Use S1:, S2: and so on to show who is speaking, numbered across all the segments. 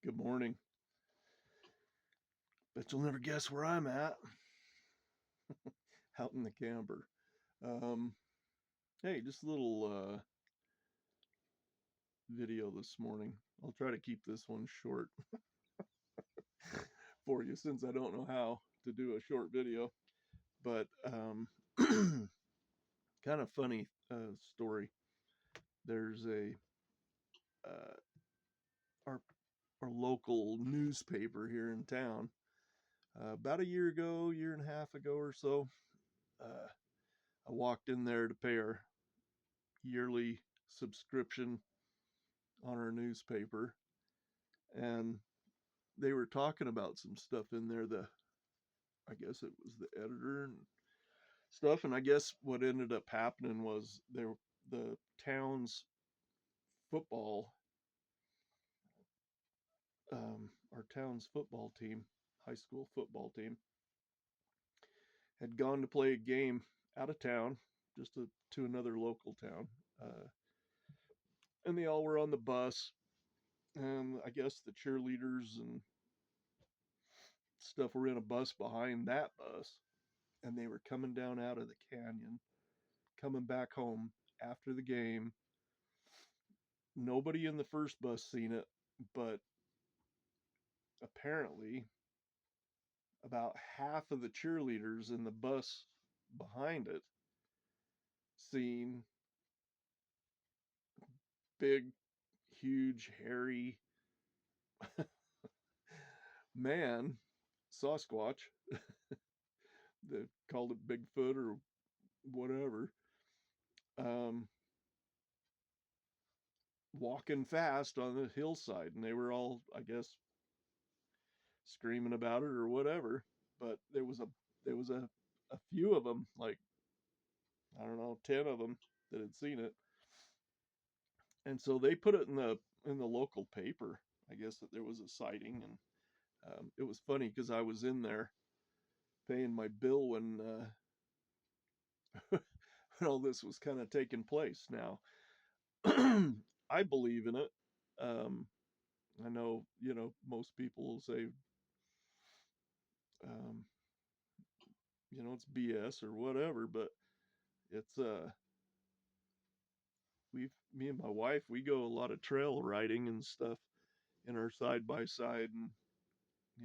S1: Good morning. Bet you'll never guess where I'm at. Out in the camper. Um, hey, just a little video this morning. I'll try to keep this one short for you since I don't know how to do a short video. But kind of funny story. There's a uh, our our local newspaper here in town. About a year ago, year and a half ago or so, I walked in there to pay our yearly subscription on our newspaper, and they were talking about some stuff in there. I guess it was the editor and stuff, and I guess what ended up happening was the town's football, our town's football team, high school football team, had gone to play a game out of town, to another local town, and they all were on the bus. And I guess the cheerleaders and stuff were in a bus behind that bus, and they were coming down out of the canyon, coming back home after the game. Nobody in the first bus seen it, but apparently about half of the cheerleaders in the bus behind it seen big, huge, hairy man, Sasquatch. They called it Bigfoot or whatever. Um, Walking fast on the hillside, and they were all, I guess, screaming about it or whatever. But there was a few of them, like, I don't know, 10 of them that had seen it. And so they put it in the local paper, I guess, that there was a sighting. And it was funny because I was in there paying my bill when when all this was kind of taking place. Now, I believe in it. Um, I know, most people will say, um, it's BS or whatever, but it's me and my wife, we go a lot of trail riding and stuff in our side by side, and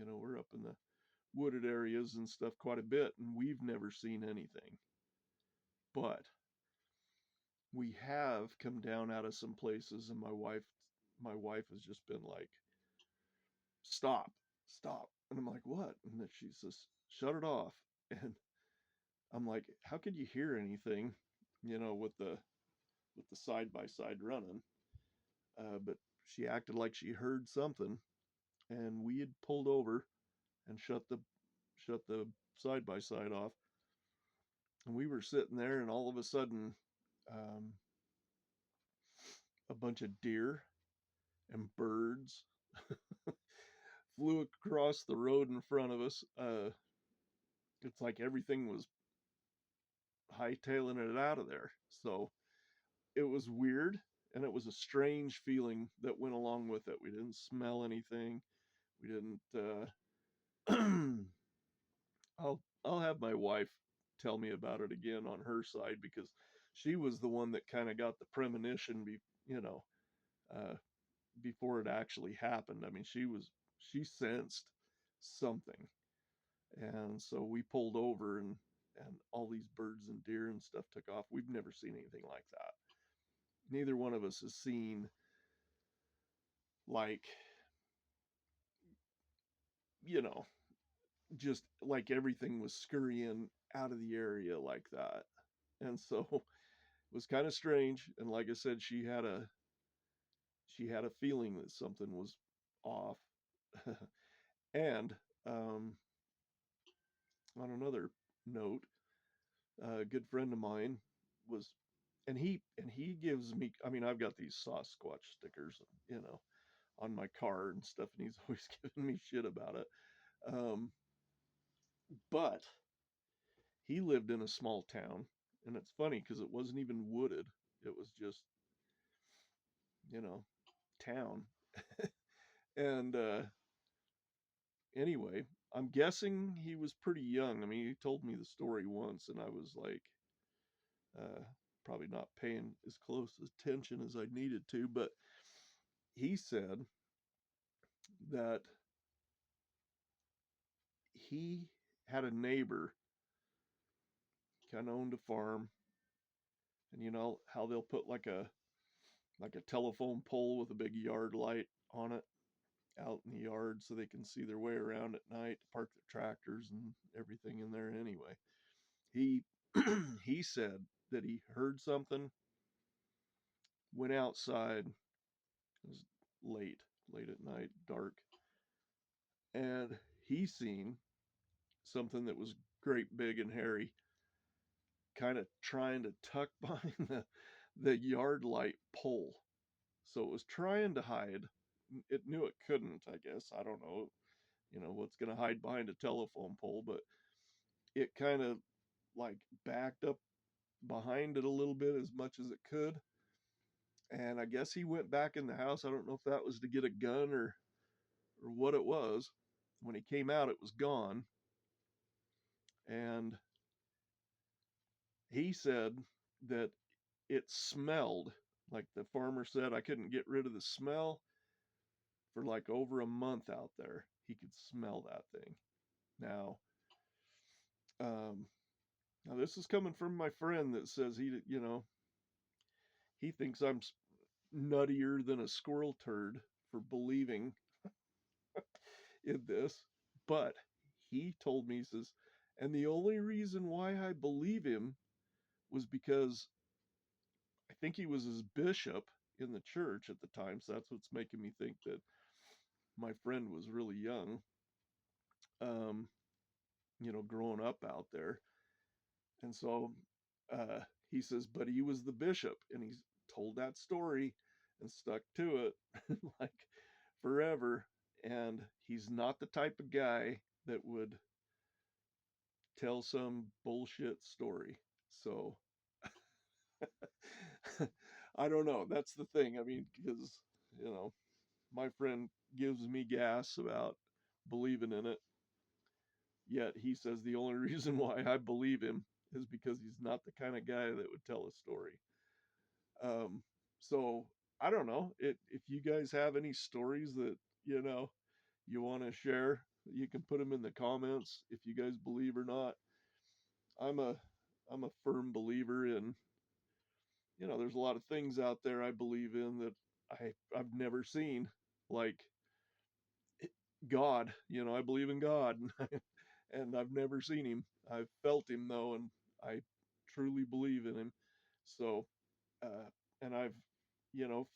S1: we're up in the wooded areas and stuff quite a bit, and we've never seen anything. But we have come down out of some places, and my wife has just been like, stop, stop. And I'm like, what? And then she says, shut it off. And I'm like, how could you hear anything, with the side by side running? But she acted like she heard something, and we had pulled over and shut the side by side off, and we were sitting there, and all of a sudden, um, a bunch of deer and birds flew across the road in front of us. It's like everything was hightailing it out of there. So it was weird, and it was a strange feeling that went along with it. We didn't smell anything. We didn't. I'll have my wife tell me about it again on her side, because she was the one that kind of got the premonition, uh, before it actually happened. I mean, she sensed something, and so we pulled over, and all these birds and deer and stuff took off. We've never seen anything like that. Neither one of us has seen, like, you know just like everything was scurrying out of the area like that. And so it was kind of strange. And like I said, she had a feeling that something was off. And um, on another note, a good friend of mine was, and he gives me. I mean, I've got these Sasquatch stickers, on my car and stuff, and he's always giving me shit about it. Um, but he lived in a small town, and it's funny because it wasn't even wooded. It was just, you know, town. And anyway, I'm guessing he was pretty young. I mean, he told me the story once, and I was like, uh, probably not paying as close attention as I needed to. But he said that he had a neighbor, kind of owned a farm, and you know how they'll put like a telephone pole with a big yard light on it out in the yard so they can see their way around at night to park their tractors and everything in there anyway. He he said that he heard something, went outside, it was late, late at night, dark, and he seen something that was great big and hairy kind of trying to tuck behind the yard light pole. So it was trying to hide. It knew it couldn't, I guess. I don't know, what's going to hide behind a telephone pole, but it kind of like backed up behind it a little bit as much as it could. And I guess he went back in the house. I don't know if that was to get a gun or what it was. When he came out, it was gone. And he said that it smelled like the farmer said. I couldn't get rid of the smell for like over a month out there. He could smell that thing. Now, um, now this is coming from my friend that says he thinks I'm nuttier than a squirrel turd for believing in this, but he told me, he says, and the only reason why I believe him was because I think he was his bishop in the church at the time. So that's what's making me think that my friend was really young, um, growing up out there. And so uh, he says, but he was the bishop and he's told that story and stuck to it like forever. And he's not the type of guy that would tell some bullshit story. So I don't know. That's the thing. I mean, because, my friend gives me gas about believing in it. Yet he says the only reason why I believe him is because he's not the kind of guy that would tell a story. Um, so I don't know if you guys have any stories that you want to share. You can put them in the comments if you guys believe or not. I'm a I'm a firm believer in there's a lot of things out there I believe in that I've never seen, like God. I believe in God, and I've never seen him. I've felt him though, and I truly believe in him. So, and you know,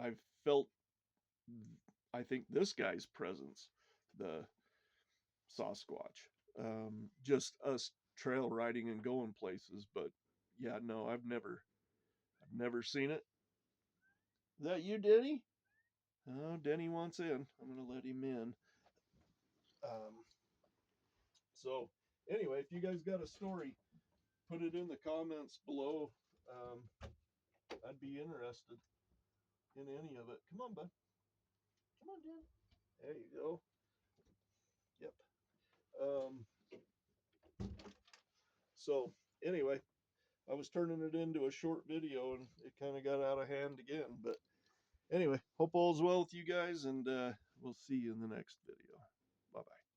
S1: I've felt, I think this guy's presence, the Sasquatch, just us trail riding and going places. But yeah, no, I've never seen it. Is that you, Denny? Oh, Denny wants in. I'm gonna let him in. Um, so anyway, if you guys got a story, put it in the comments below. I'd be interested in any of it. Come on, bud. Come on, Dan. There you go. Yep. Um, so anyway, I was turning it into a short video and it kind of got out of hand again. But anyway, hope all's well with you guys, and we'll see you in the next video. Bye bye.